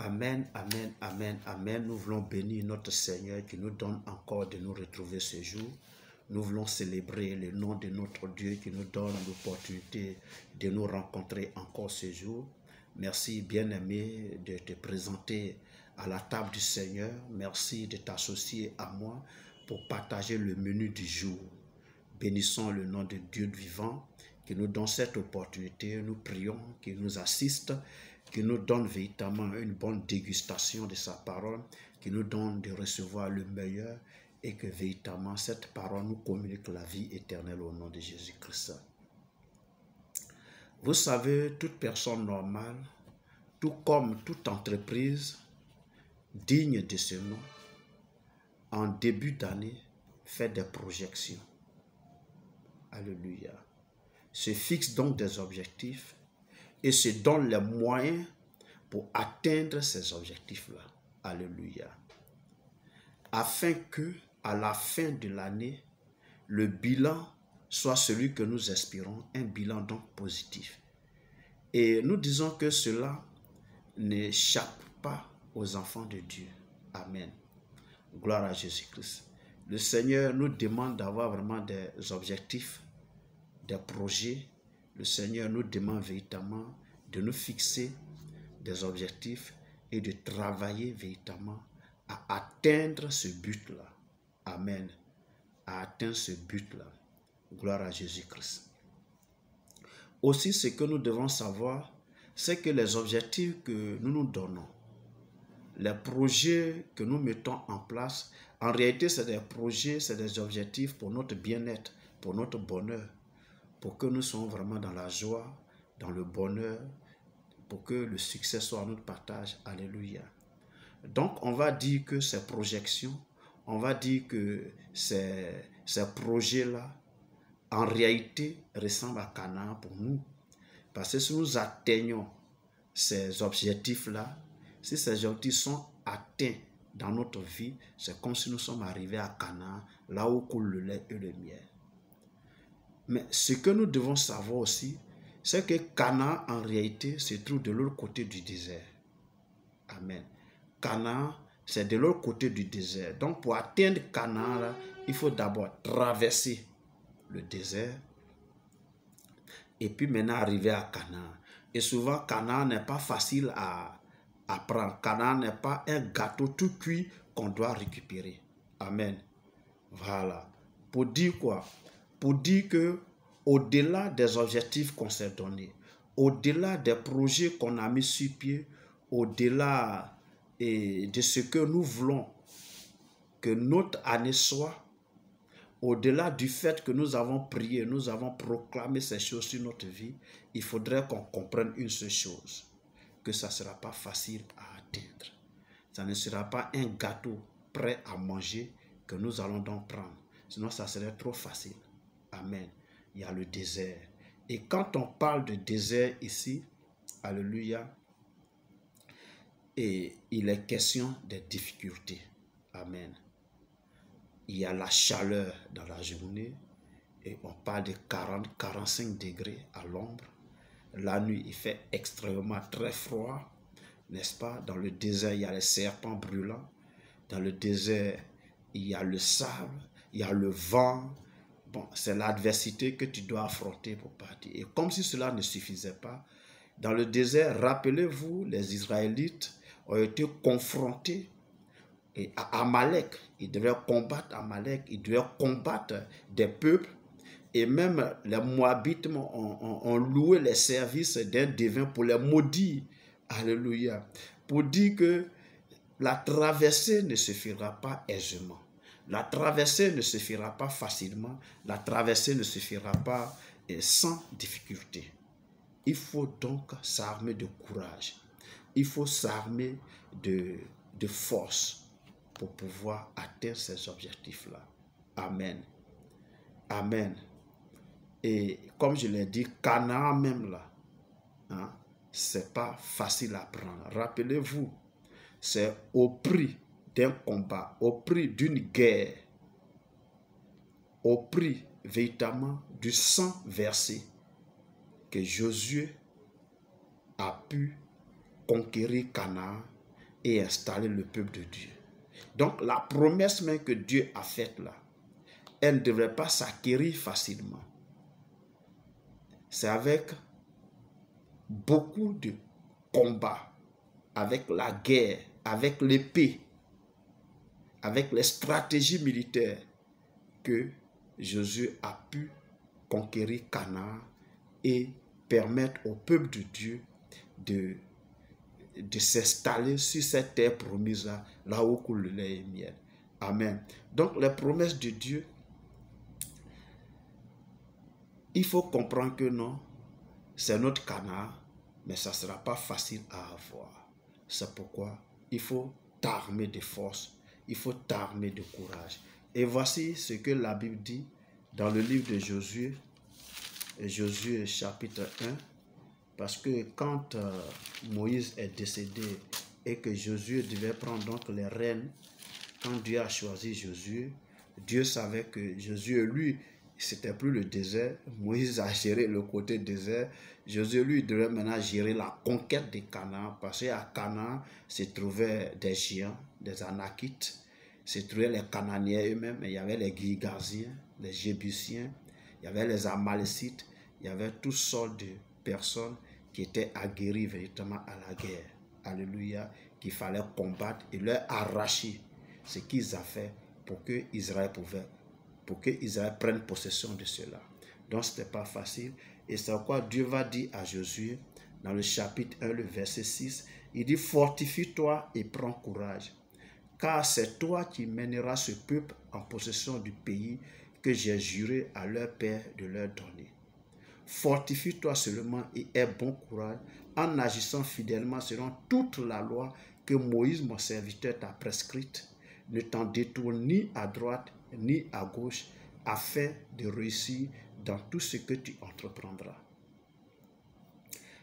Amen, amen, amen, amen. Nous voulons bénir notre Seigneur qui nous donne encore de nous retrouver ce jour. Nous voulons célébrer le nom de notre Dieu qui nous donne l'opportunité de nous rencontrer encore ce jour. Merci, bien-aimé, de te présenter à la table du Seigneur. Merci de t'associer à moi pour partager le menu du jour. Bénissons le nom de Dieu vivant qui nous donne cette opportunité. Nous prions qu'il nous assiste, qui nous donne véritablement une bonne dégustation de sa parole, qui nous donne de recevoir le meilleur et que véritablement cette parole nous communique la vie éternelle au nom de Jésus-Christ. Vous savez, toute personne normale, tout comme toute entreprise digne de ce nom, en début d'année, fait des projections. Alléluia. Se fixe donc des objectifs et se donne les moyens pour atteindre ces objectifs-là. Alléluia. Afin que, à la fin de l'année, le bilan soit celui que nous espérons, un bilan donc positif. Et nous disons que cela n'échappe pas aux enfants de Dieu. Amen. Gloire à Jésus-Christ. Le Seigneur nous demande d'avoir vraiment des objectifs, des projets. Le Seigneur nous demande véritablement de nous fixer des objectifs et de travailler véritablement à atteindre ce but-là. Amen. À atteindre ce but-là. Gloire à Jésus-Christ. Aussi, ce que nous devons savoir, c'est que les objectifs que nous nous donnons, les projets que nous mettons en place, en réalité, c'est des projets, c'est des objectifs pour notre bien-être, pour notre bonheur, pour que nous soyons vraiment dans la joie, dans le bonheur, pour que le succès soit notre partage. Alléluia. Donc, on va dire que ces projections, on va dire que ces projets-là, en réalité, ressemblent à Canaan pour nous. Parce que si nous atteignons ces objectifs-là, si ces objectifs sont atteints dans notre vie, c'est comme si nous sommes arrivés à Canaan, là où coule le lait et le miel. Mais ce que nous devons savoir aussi, c'est que Canaan, en réalité, se trouve de l'autre côté du désert. Amen. Canaan, c'est de l'autre côté du désert. Donc, pour atteindre Canaan, là, il faut d'abord traverser le désert et puis maintenant arriver à Canaan. Et souvent, Canaan n'est pas facile à prendre. Canaan n'est pas un gâteau tout cuit qu'on doit récupérer. Amen. Voilà. Pour dire quoi? Pour dire que au-delà des objectifs qu'on s'est donnés, au-delà des projets qu'on a mis sur pied, au-delà de ce que nous voulons que notre année soit, au-delà du fait que nous avons prié, nous avons proclamé ces choses sur notre vie, il faudrait qu'on comprenne une seule chose, que ça ne sera pas facile à atteindre. Ça ne sera pas un gâteau prêt à manger que nous allons donc prendre. Sinon, ça serait trop facile. Amen. Il y a le désert. Et quand on parle de désert ici, alléluia, et il est question des difficultés. Amen. Il y a la chaleur dans la journée et on parle de 40-45 degrés à l'ombre. La nuit, il fait extrêmement très froid, n'est-ce pas? Dans le désert, il y a les serpents brûlants. Dans le désert, il y a le sable, il y a le vent. Bon, c'est l'adversité que tu dois affronter pour partir. Et comme si cela ne suffisait pas, dans le désert, rappelez-vous, les Israélites ont été confrontés et à Amalek. Ils devaient combattre Amalek, ils devaient combattre des peuples. Et même les Moabites ont loué les services d'un divin pour les maudire. Alléluia. Pour dire que la traversée ne se fera pas aisément. La traversée ne se fera pas facilement. La traversée ne se fera pas sans difficulté. Il faut donc s'armer de courage. Il faut s'armer de force pour pouvoir atteindre ces objectifs-là. Amen. Amen. Et comme je l'ai dit, Canaan même là, hein, c'est pas facile à prendre. Rappelez-vous, c'est au prix d'un combat, au prix d'une guerre, au prix véritablement du sang versé que Josué a pu conquérir Canaan et installer le peuple de Dieu. Donc la promesse même que Dieu a faite là, elle ne devrait pas s'acquérir facilement. C'est avec beaucoup de combats, avec la guerre, avec l'épée, avec les stratégies militaires que Josué a pu conquérir Canaan et permettre au peuple de Dieu de s'installer sur cette terre promise là où coule le lait et le miel. Amen. Donc les promesses de Dieu, il faut comprendre que non, c'est notre Canaan, mais ça ne sera pas facile à avoir. C'est pourquoi il faut t'armer de force, il faut t'armer de courage. Et voici ce que la Bible dit dans le livre de Josué, Josué chapitre 1, parce que quand Moïse est décédé et que Josué devait prendre donc les rênes, quand Dieu a choisi Josué, Dieu savait que Josué, lui, c'était plus le désert. Moïse a géré le côté désert. Josué, lui, devait maintenant gérer la conquête de Canaan, parce qu'à Canaan se trouvaient des géants, des Anakites, se trouvaient les Cananéens eux-mêmes, il y avait les Girgasiens, les Jébusiens, il y avait les Amalécites, il y avait toutes sortes de personnes qui étaient aguerries véritablement à la guerre. Alléluia, qu'il fallait combattre et leur arracher ce qu'ils ont fait pour que Israël prenne possession de cela. Donc ce n'était pas facile. Et c'est pourquoi Dieu va dire à Josué, dans le chapitre 1, le verset 6, il dit, fortifie-toi et prends courage, car c'est toi qui mèneras ce peuple en possession du pays que j'ai juré à leur père de leur donner. Fortifie-toi seulement et aie bon courage en agissant fidèlement selon toute la loi que Moïse, mon serviteur, t'a prescrite. Ne t'en détourne ni à droite ni à gauche, afin de réussir dans tout ce que tu entreprendras.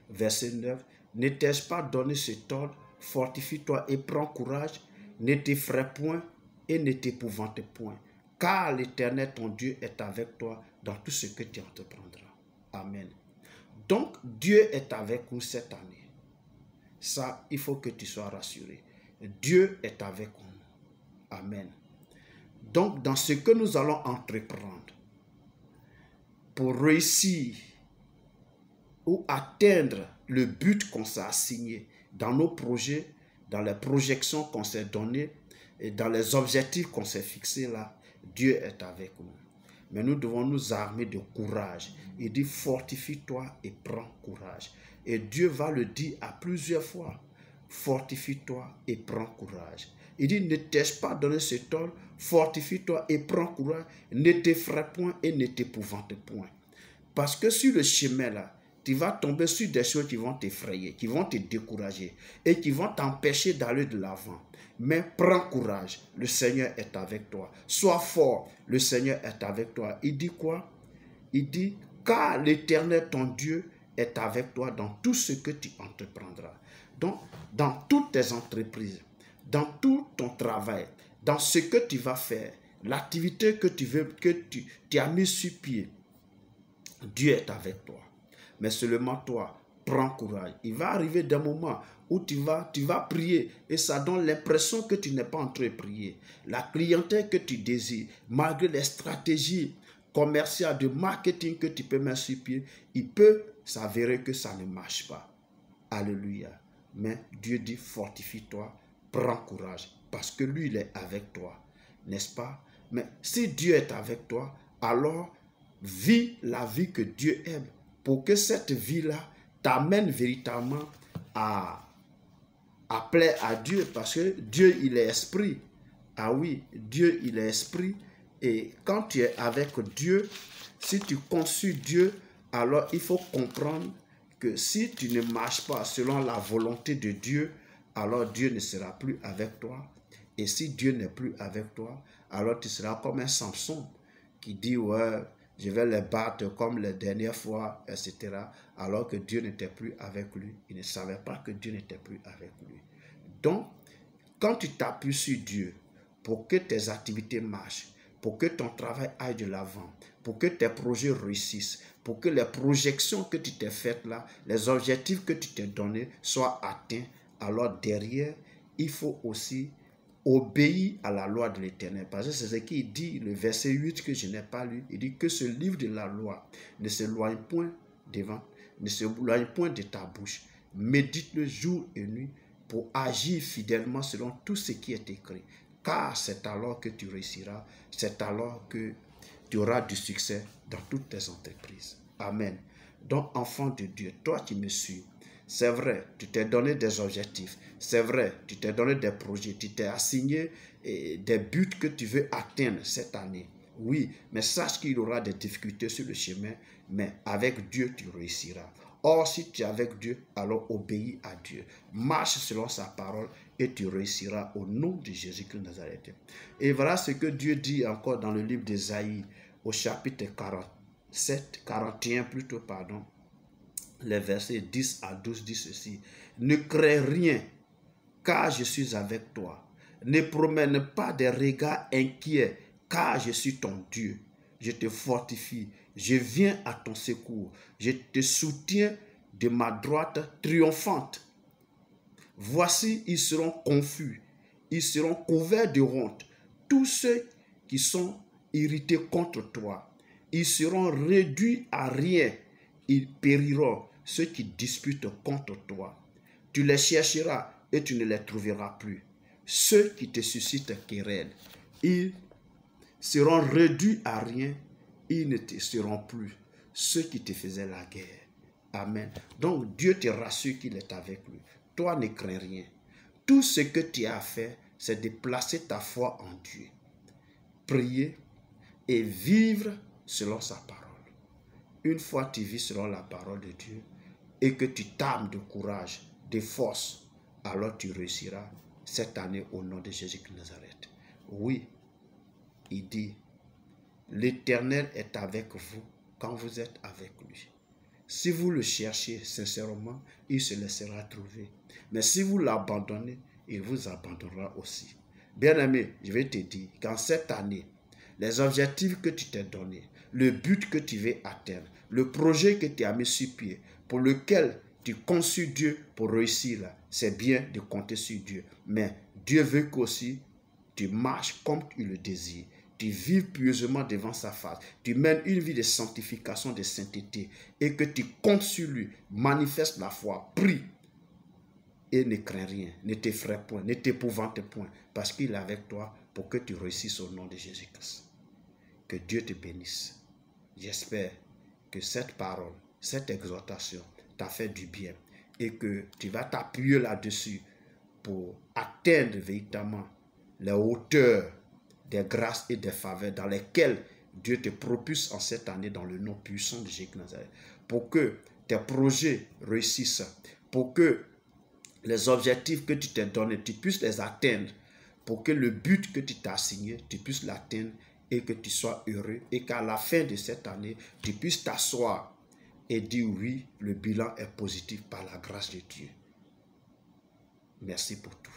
Verset 9. Ne t'ai-je pas donné cet ordre? Fortifie-toi et prends courage, ne t'effraie point et ne t'épouvante point, car l'Éternel ton Dieu est avec toi dans tout ce que tu entreprendras. Amen. Donc, Dieu est avec nous cette année. Ça, il faut que tu sois rassuré. Dieu est avec nous. Amen. Donc, dans ce que nous allons entreprendre pour réussir ou atteindre le but qu'on s'est assigné dans nos projets, dans les projections qu'on s'est données et dans les objectifs qu'on s'est fixés là, Dieu est avec nous. Mais nous devons nous armer de courage. Il dit, fortifie-toi et prends courage. Et Dieu va le dire à plusieurs fois. Fortifie-toi et prends courage. Il dit, ne t'ai-je pas donné cet ordre? Fortifie-toi et prends courage. Ne t'effraie point et ne t'épouvante point. Parce que sur le chemin là, tu vas tomber sur des choses qui vont t'effrayer, qui vont te décourager et qui vont t'empêcher d'aller de l'avant. Mais prends courage, le Seigneur est avec toi. Sois fort, le Seigneur est avec toi. Il dit quoi? Il dit, car l'Éternel ton Dieu est avec toi dans tout ce que tu entreprendras. Donc, dans toutes tes entreprises, dans tout ton travail, dans ce que tu vas faire, l'activité que tu as mis sur pied, Dieu est avec toi. Mais seulement toi, prends courage. Il va arriver des moments où tu vas prier et ça donne l'impression que tu n'es pas en train de prier. La clientèle que tu désires, malgré les stratégies commerciales de marketing que tu peux mettre sur pied, il peut s'avérer que ça ne marche pas. Alléluia. Mais Dieu dit, fortifie-toi, prends courage, parce que lui, il est avec toi. N'est-ce pas? Mais si Dieu est avec toi, alors vis la vie que Dieu aime, pour que cette vie-là t'amène véritablement à plaire à Dieu, parce que Dieu, il est esprit. Ah oui, Dieu, il est esprit. Et quand tu es avec Dieu, si tu comptes sur Dieu, alors il faut comprendre que si tu ne marches pas selon la volonté de Dieu, alors Dieu ne sera plus avec toi. Et si Dieu n'est plus avec toi, alors tu seras comme un Samson qui dit, ouais, je vais les battre comme les dernières fois, etc. Alors que Dieu n'était plus avec lui. Il ne savait pas que Dieu n'était plus avec lui. Donc, quand tu t'appuies sur Dieu pour que tes activités marchent, pour que ton travail aille de l'avant, pour que tes projets réussissent, pour que les projections que tu t'es faites là, les objectifs que tu t'es donnés soient atteints, alors derrière, il faut aussi obéir à la loi de l'Éternel. Parce que c'est ce qu'il dit, le verset 8 que je n'ai pas lu. Il dit que ce livre de la loi ne s'éloigne point devant, ne s'éloigne point de ta bouche. Médite-le jour et nuit pour agir fidèlement selon tout ce qui est écrit. Car c'est alors que tu réussiras, c'est alors que tu auras du succès dans toutes tes entreprises. Amen. Donc, enfant de Dieu, toi qui me suis, c'est vrai, tu t'es donné des objectifs. C'est vrai, tu t'es donné des projets. Tu t'es assigné des buts que tu veux atteindre cette année. Oui, mais sache qu'il y aura des difficultés sur le chemin, mais avec Dieu, tu réussiras. Or, si tu es avec Dieu, alors obéis à Dieu. Marche selon sa parole et tu réussiras au nom de Jésus-Christ de Nazareth. Et voilà ce que Dieu dit encore dans le livre d'Ésaïe, au chapitre 41 plutôt, pardon. Les versets 10 à 12 disent ceci. Ne crains rien, car je suis avec toi. Ne promène pas des regards inquiets, car je suis ton Dieu. Je te fortifie, je viens à ton secours. Je te soutiens de ma droite triomphante. Voici, ils seront confus, ils seront couverts de honte. Tous ceux qui sont irrités contre toi, ils seront réduits à rien. Ils périront, ceux qui disputent contre toi. Tu les chercheras et tu ne les trouveras plus. Ceux qui te suscitent querelle, ils seront réduits à rien, ils ne te seront plus. Ceux qui te faisaient la guerre. Amen. Donc Dieu te rassure qu'il est avec lui. Toi ne crains rien. Tout ce que tu as à faire, c'est de placer ta foi en Dieu. Prier et vivre selon sa parole. Une fois tu vis selon la parole de Dieu et que tu t'armes de courage, de force, alors tu réussiras cette année au nom de Jésus-Christ de Nazareth. Oui, il dit, l'Éternel est avec vous quand vous êtes avec lui. Si vous le cherchez sincèrement, il se laissera trouver. Mais si vous l'abandonnez, il vous abandonnera aussi. Bien-aimé, je vais te dire qu'en cette année, les objectifs que tu t'es donnés, le but que tu veux atteindre, le projet que tu as mis sur pied, pour lequel tu conçus Dieu pour réussir là, c'est bien de compter sur Dieu. Mais Dieu veut qu'aussi tu marches comme il le désire. Tu vives pieusement devant sa face. Tu mènes une vie de sanctification, de sainteté. Et que tu comptes sur lui. Manifeste la foi. Prie. Et ne crains rien. Ne t'effraie point. Ne t'épouvante point. Parce qu'il est avec toi pour que tu réussisses au nom de Jésus-Christ. Que Dieu te bénisse. J'espère que cette parole, cette exhortation t'a fait du bien. Et que tu vas t'appuyer là-dessus pour atteindre véritablement les hauteurs des grâces et des faveurs dans lesquelles Dieu te propulse en cette année dans le nom puissant de Jésus Nazareth. Pour que tes projets réussissent, pour que les objectifs que tu t'es donnés, tu puisses les atteindre, pour que le but que tu t'as assigné, tu puisses l'atteindre et que tu sois heureux et qu'à la fin de cette année, tu puisses t'asseoir et dire oui, le bilan est positif par la grâce de Dieu. Merci pour tout.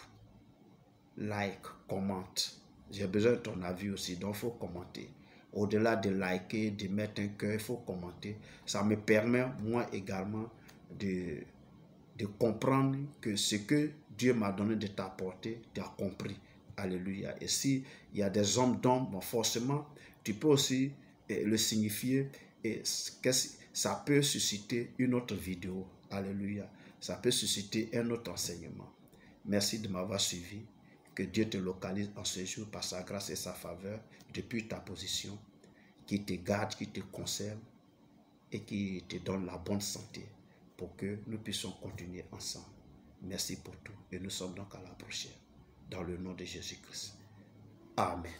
Like, commente. J'ai besoin de ton avis aussi, donc il faut commenter. Au-delà de liker, de mettre un cœur, il faut commenter. Ça me permet, moi également, de comprendre que ce que Dieu m'a donné de t'apporter, tu as compris. Alléluia. Et s'il y a des hommes d'ombre, bon, forcément, tu peux aussi le signifier et que ça peut susciter une autre vidéo. Alléluia. Ça peut susciter un autre enseignement. Merci de m'avoir suivi. Que Dieu te localise en ce jour par sa grâce et sa faveur depuis ta position, qui te garde, qui te conserve et qui te donne la bonne santé pour que nous puissions continuer ensemble. Merci pour tout et nous sommes donc à la prochaine. Dans le nom de Jésus-Christ. Amen.